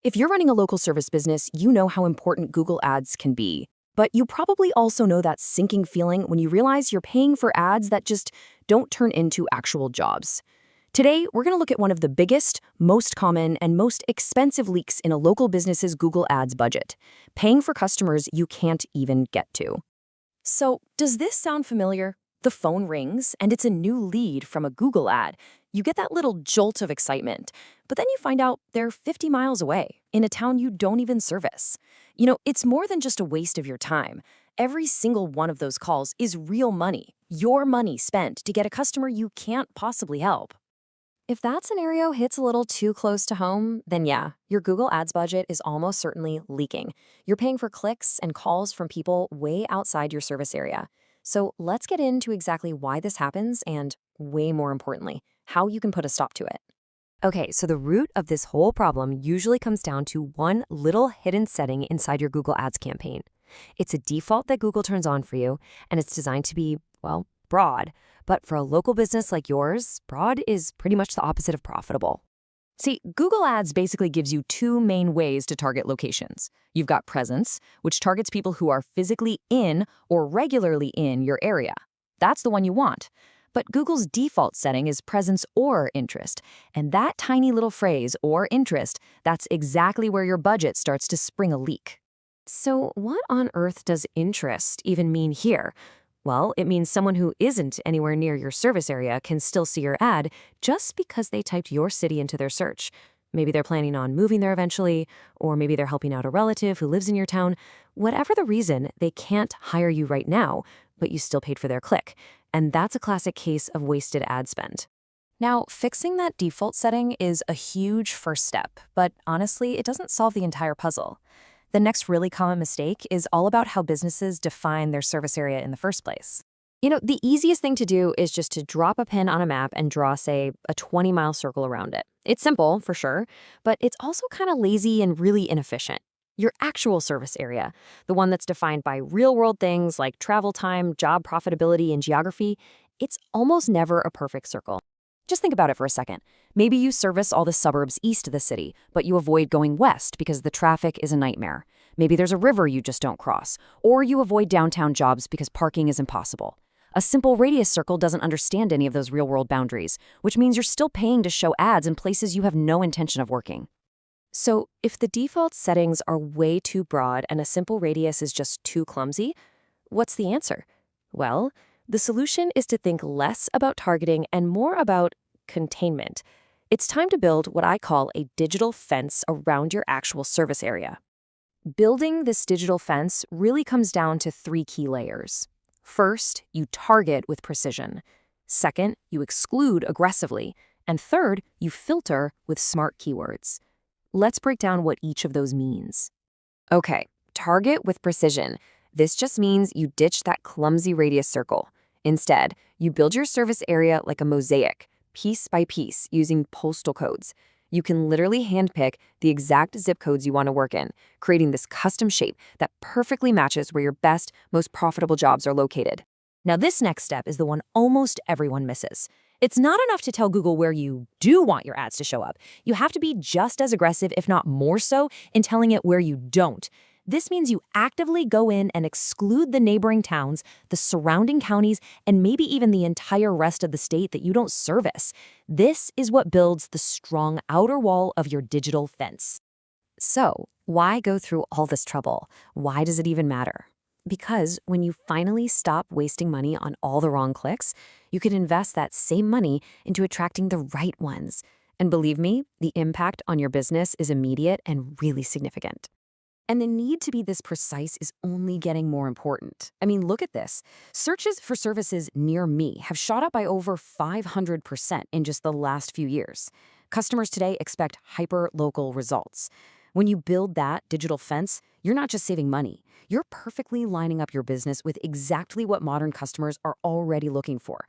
If you're running a local service business, you know how important Google Ads can be. But you probably also know that sinking feeling when you realize you're paying for ads that just don't turn into actual jobs. Today, we're going to look at one of the biggest, most common, and most expensive leaks in a local business's Google Ads budget, paying for customers you can't even get to. So, does this sound familiar? The phone rings, and it's a new lead from a Google ad. You get that little jolt of excitement, but then you find out they're 50 miles away, in a town you don't even service. It's more than just a waste of your time. Every single one of those calls is real money, your money spent to get a customer you can't possibly help. If that scenario hits a little too close to home, then yeah, your Google Ads budget is almost certainly leaking. You're paying for clicks and calls from people way outside your service area. So let's get into exactly why this happens and, way more importantly, how you can put a stop to it. Okay, so the root of this whole problem usually comes down to one little hidden setting inside your Google Ads campaign. It's a default that Google turns on for you, and it's designed to be, well, broad. But for a local business like yours, broad is pretty much the opposite of profitable. See, Google Ads basically gives you two main ways to target locations. You've got presence, which targets people who are physically in or regularly in your area. That's the one you want. But Google's default setting is presence or interest. And that tiny little phrase, or interest, that's exactly where your budget starts to spring a leak. So what on earth does interest even mean here? Well, it means someone who isn't anywhere near your service area can still see your ad just because they typed your city into their search. Maybe they're planning on moving there eventually, or maybe they're helping out a relative who lives in your town. Whatever the reason, they can't hire you right now, but you still paid for their click. And that's a classic case of wasted ad spend. Now, fixing that default setting is a huge first step, but honestly, it doesn't solve the entire puzzle. The next really common mistake is all about how businesses define their service area in the first place. The easiest thing to do is just to drop a pin on a map and draw, say, a 20-mile circle around it. It's simple, for sure, but it's also kind of lazy and really inefficient. Your actual service area, the one that's defined by real-world things like travel time, job profitability, and geography, it's almost never a perfect circle. Just think about it for a second. Maybe you service all the suburbs east of the city, but you avoid going west because the traffic is a nightmare. Maybe there's a river you just don't cross, or you avoid downtown jobs because parking is impossible. A simple radius circle doesn't understand any of those real-world boundaries, which means you're still paying to show ads in places you have no intention of working. So if the default settings are way too broad and a simple radius is just too clumsy, what's the answer? Well, the solution is to think less about targeting and more about containment. It's time to build what I call a digital fence around your actual service area. Building this digital fence really comes down to three key layers. First, you target with precision. Second, you exclude aggressively. And third, you filter with smart keywords. Let's break down what each of those means. Okay, target with precision. This just means you ditch that clumsy radius circle. Instead, you build your service area like a mosaic, piece by piece, using postal codes. You can literally handpick the exact zip codes you want to work in, creating this custom shape that perfectly matches where your best, most profitable jobs are located. Now, this next step is the one almost everyone misses. It's not enough to tell Google where you do want your ads to show up. You have to be just as aggressive, if not more so, in telling it where you don't. This means you actively go in and exclude the neighboring towns, the surrounding counties, and maybe even the entire rest of the state that you don't service. This is what builds the strong outer wall of your digital fence. So, why go through all this trouble? Why does it even matter? Because when you finally stop wasting money on all the wrong clicks, you can invest that same money into attracting the right ones. And believe me, the impact on your business is immediate and really significant. And the need to be this precise is only getting more important. I mean, look at this. Searches for services near me have shot up by over 500% in just the last few years. Customers today expect hyper-local results. When you build that digital fence, you're not just saving money. You're perfectly lining up your business with exactly what modern customers are already looking for.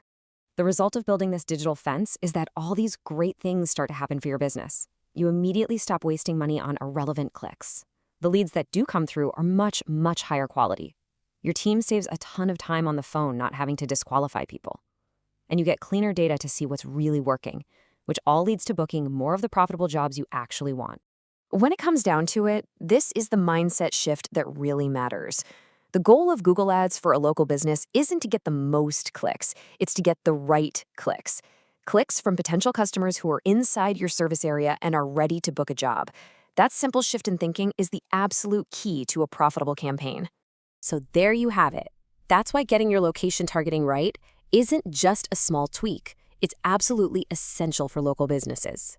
The result of building this digital fence is that all these great things start to happen for your business. You immediately stop wasting money on irrelevant clicks. The leads that do come through are much, much higher quality. Your team saves a ton of time on the phone not having to disqualify people. And you get cleaner data to see what's really working, which all leads to booking more of the profitable jobs you actually want. When it comes down to it, this is the mindset shift that really matters. The goal of Google Ads for a local business isn't to get the most clicks, it's to get the right clicks. Clicks from potential customers who are inside your service area and are ready to book a job. That simple shift in thinking is the absolute key to a profitable campaign. So there you have it. That's why getting your location targeting right isn't just a small tweak. It's absolutely essential for local businesses.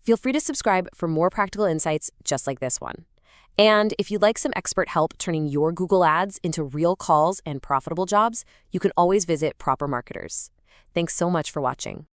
Feel free to subscribe for more practical insights just like this one. And if you'd like some expert help turning your Google Ads into real calls and profitable jobs, you can always visit Proper Marketers. Thanks so much for watching.